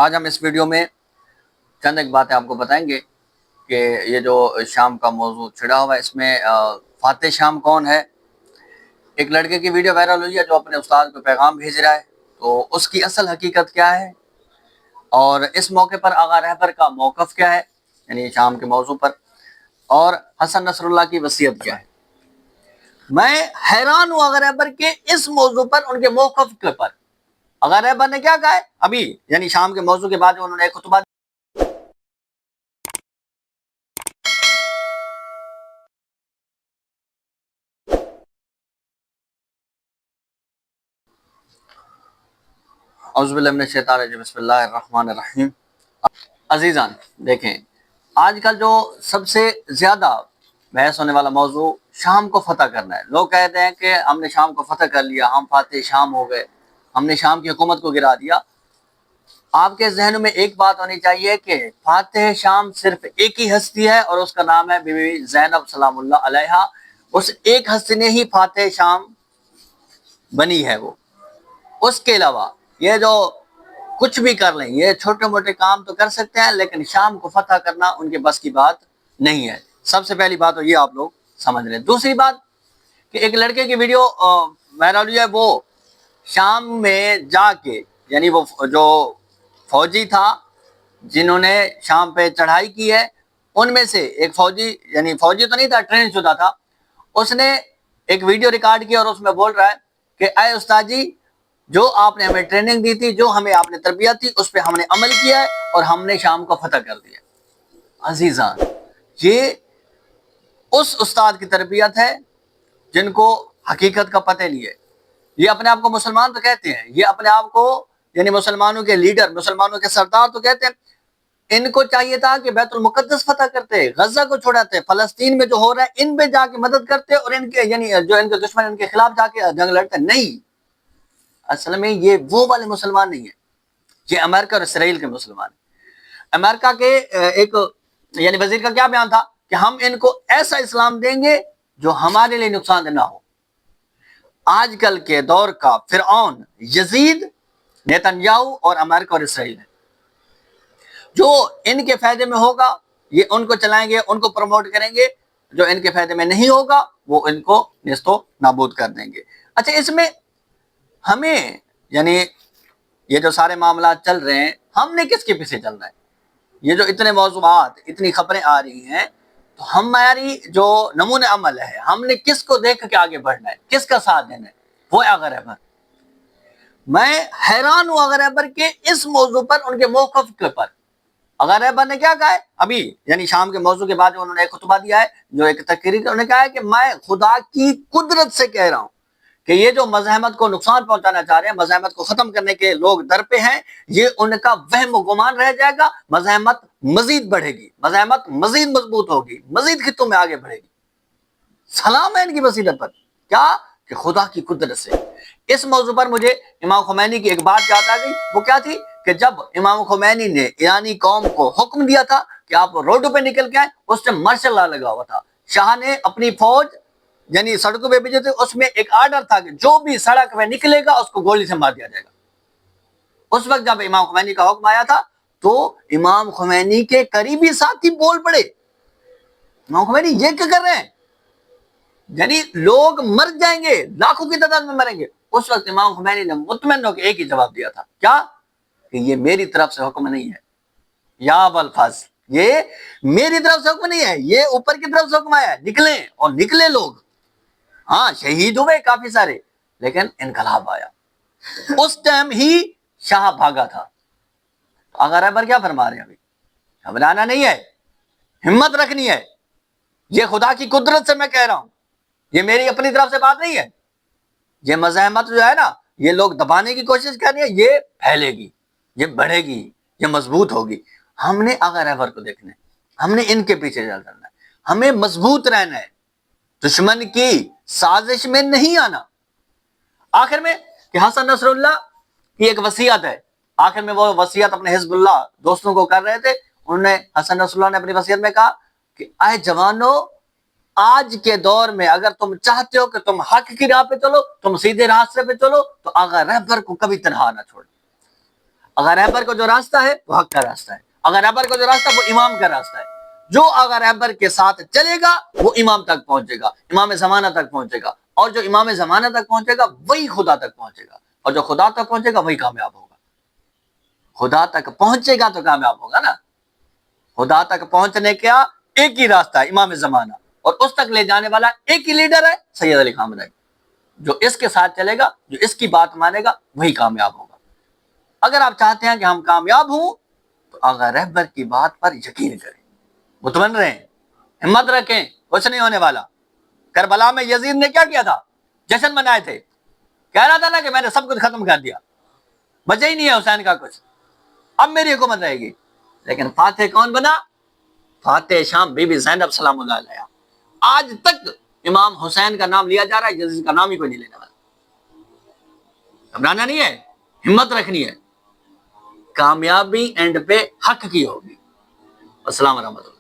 آج ہم اس ویڈیو میں چند ایک باتیں آپ کو بتائیں گے کہ یہ جو شام کا موضوع چھڑا ہوا ہے اس میں فاتح شام کون ہے۔ ایک لڑکے کی ویڈیو وائرل ہوئی ہے جو اپنے استاد کو پیغام بھیج رہا ہے، تو اس کی اصل حقیقت کیا ہے اور اس موقع پر آغا رہبر کا موقف کیا ہے، یعنی شام کے موضوع پر، اور حسن نصر اللہ کی وصیت کیا ہے۔ میں حیران ہوں آغا رہبر کے اس موضوع پر، ان کے موقف کے پر۔ آغا رہبر نے کیا کہا ہے ابھی، یعنی شام کے موضوع کے بعد انہوں نے ایک خطبہ اعوذ باللہ من الشیطان الرجیم، بسم اللہ الرحمن الرحیم۔ عزیزان دیکھیں، آج کل جو سب سے زیادہ بحث ہونے والا موضوع شام کو فتح کرنا ہے۔ لوگ کہتے ہیں کہ ہم نے شام کو فتح کر لیا، ہم فاتح شام ہو گئے، ہم نے شام کی حکومت کو گرا دیا۔ آپ کے ذہنوں میں ایک بات ہونی چاہیے کہ فاتح شام صرف ایک ہی ہستی ہے اور اس کا نام ہے بی بی زینب سلام اللہ علیہا۔ اس ایک ہستی نے ہی فاتح شام بنی ہے۔ وہ اس کے علاوہ یہ جو کچھ بھی کر لیں، یہ چھوٹے موٹے کام تو کر سکتے ہیں لیکن شام کو فتح کرنا ان کے بس کی بات نہیں ہے۔ سب سے پہلی بات تو یہ آپ لوگ سمجھ لیں۔ دوسری بات کہ ایک لڑکے کی ویڈیو وائرل ہوئی ہے، وہ شام میں جا کے، یعنی وہ جو فوجی تھا جنہوں نے شام پہ چڑھائی کی ہے، ان میں سے ایک فوجی، یعنی فوجی تو نہیں تھا، ٹرین شدہ تھا، اس نے ایک ویڈیو ریکارڈ کیا اور اس میں بول رہا ہے کہ اے استاد جی، جو آپ نے ہمیں ٹریننگ دی تھی، جو ہمیں آپ نے تربیت تھی، اس پہ ہم نے عمل کیا ہے اور ہم نے شام کو فتح کر دیا۔ عزیزان، یہ اس استاد کی تربیت ہے جن کو حقیقت کا پتہ نہیں ہے۔ یہ اپنے آپ کو مسلمان تو کہتے ہیں، یہ اپنے آپ کو یعنی مسلمانوں کے لیڈر، مسلمانوں کے سردار تو کہتے ہیں۔ ان کو چاہیے تھا کہ بیت المقدس فتح کرتے، غزہ کو چھوڑاتے، فلسطین میں جو ہو رہا ہے ان پہ جا کے مدد کرتے، اور ان کے یعنی جو ان کے دشمن ان کے خلاف جا کے جنگ لڑتے۔ نہیں، اصل میں یہ وہ والے مسلمان نہیں ہیں، یہ امریکہ اور اسرائیل کے مسلمان ہیں۔ امریکہ کے ایک یعنی وزیر کا کیا بیان تھا کہ ہم ان کو ایسا اسلام دیں گے جو ہمارے لیے نقصان دہ نہ ہو۔ آج کل کے دور کا فرعون یزید، نیتنیاہو اور امریکہ اور اسرائیل ہے۔ جو ان کے فائدے میں ہوگا یہ ان کو چلائیں گے، ان کو پروموٹ کریں گے، جو ان کے فائدے میں نہیں ہوگا وہ ان کو نیست و نابود کر دیں گے۔ اچھا، اس میں ہمیں یعنی یہ جو سارے معاملات چل رہے ہیں، ہم نے کس کے پیچھے چلنا ہے؟ یہ جو اتنے موضوعات، اتنی خبریں آ رہی ہیں، تو ہماری جو نمونہ عمل ہے، ہم نے کس کو دیکھ کے آگے بڑھنا ہے، کس کا ساتھ دینا ہے؟ وہ آغا رہبر۔ میں حیران ہوں آغا رہبر کے اس موضوع پر، ان کے موقف کے پر۔ آغا رہبر نے کیا کہا ہے ابھی، یعنی شام کے موضوع کے بعد انہوں نے ایک خطبہ دیا ہے، جو ایک تقریر، انہوں نے کہا ہے کہ میں خدا کی قدرت سے کہہ رہا ہوں کہ یہ جو مزاحمت کو نقصان پہنچانا چاہ رہے ہیں، مزاحمت کو ختم کرنے کے لوگ در پہ ہیں، یہ ان کا وہم و گمان رہ جائے گا۔ مزاحمت مزید بڑھے گی، مزاحمت مزید مضبوط ہوگی، مزید خطوں میں آگے بڑھے گی۔ سلام ہے ان کی بصیرت پر، کیا کہ خدا کی قدرت سے۔ اس موضوع پر مجھے امام خمینی کی ایک بات یاد آ گئی، وہ کیا تھی کہ جب امام خمینی نے ایرانی قوم کو حکم دیا تھا کہ آپ روڈوں پہ نکل کے آئیں، اس سے مارشل لا لگا ہوا تھا۔ شاہ نے اپنی فوج یعنی سڑکوں پہ بھیجے تھے، اس میں ایک آرڈر تھا کہ جو بھی سڑک پہ نکلے گا اس کو گولی سے مار دیا جائے گا۔ اس وقت جب امام خمینی کا حکم آیا تھا تو امام خمینی کے قریبی ساتھی بول پڑے، امام خمینی یہ کیا کر رہے ہیں، یعنی لوگ مر جائیں گے، لاکھوں کی تعداد میں مریں گے۔ اس وقت امام خمینی نے مطمئن ہو کے ایک ہی جواب دیا تھا، کیا کہ یہ میری طرف سے حکم نہیں ہے، یا بالفاظ، یہ میری طرف سے حکم نہیں ہے، یہ اوپر کی طرف سے حکم آیا ہے، نکلیں۔ اور نکلے لوگ، ہاں شہید ہوئے کافی سارے، لیکن انقلاب آیا۔ اس ٹائم ہی شاہ بھاگا تھا۔ آغا رہبر کیا فرما رہے ہیں ابھی؟ گھبرانا نہیں ہے، ہمت رکھنی ہے۔ یہ خدا کی قدرت سے میں کہہ رہا ہوں، یہ میری اپنی طرف سے بات نہیں ہے۔ یہ مزاحمت جو ہے نا، یہ لوگ دبانے کی کوشش کر رہے ہیں، یہ پھیلے گی، یہ بڑھے گی، یہ مضبوط ہوگی۔ ہم نے آغا رہبر کو دیکھنا ہے، ہم نے ان کے پیچھے چلنا ہے، ہمیں مضبوط رہنا ہے، دشمن کی سازش میں نہیں آنا۔ آخر میں کہ حسن نصر اللہ کی ایک وصیت ہے، آخر میں وہ وصیت اپنے حزب اللہ دوستوں کو کر رہے تھے، انہوں نے حسن نصر اللہ نے اپنی وصیت میں کہا کہ اے جوانو، آج کے دور میں اگر تم چاہتے ہو کہ تم حق کی راہ پہ چلو، تم سیدھے راستے پہ چلو، تو آغا رہبر کو کبھی تنہا نہ چھوڑو۔ اگر رہبر کو جو راستہ ہے وہ حق کا راستہ ہے، اگر رہبر کو جو راستہ ہے وہ امام کا راستہ ہے. جو اگر رہبر کے ساتھ چلے گا وہ امام تک پہنچے گا، امام زمانہ تک پہنچے گا، اور جو امام زمانہ تک پہنچے گا وہی خدا تک پہنچے گا، اور جو خدا تک پہنچے گا وہی کامیاب ہوگا. خدا تک پہنچے گا تو کامیاب ہوگا نا. خدا تک پہنچنے کا ایک ہی راستہ ہے امام زمانہ، اور اس تک لے جانے والا ایک ہی لیڈر ہے سید علی خامنہ ای. جو اس کے ساتھ چلے گا، جو اس کی بات مانے گا وہی کامیاب ہوگا. اگر آپ چاہتے ہیں کہ ہم کامیاب ہوں تو آغا رہبر کی بات پر یقین کریں، مطمئن رہیں، ہمت رکھیں، کچھ نہیں ہونے والا. کربلا میں یزید نے کیا کیا تھا؟ جشن منائے تھے، کہہ رہا تھا نا کہ میں نے سب کچھ ختم کر دیا، بچے ہی نہیں ہے حسین کا کچھ، اب میری حکومت رہے گی. لیکن فاتح کون بنا؟ فاتح شام بی بی زینب سلام اللہ علیہ. آج تک امام حسین کا نام لیا جا رہا ہے، یزید کا نام ہی کوئی نہیں لینے والا. گھبرانا نہیں ہے، ہمت رکھنی ہے، کامیابی اینڈ پہ حق کی ہوگی. السلام ورحمۃ اللہ.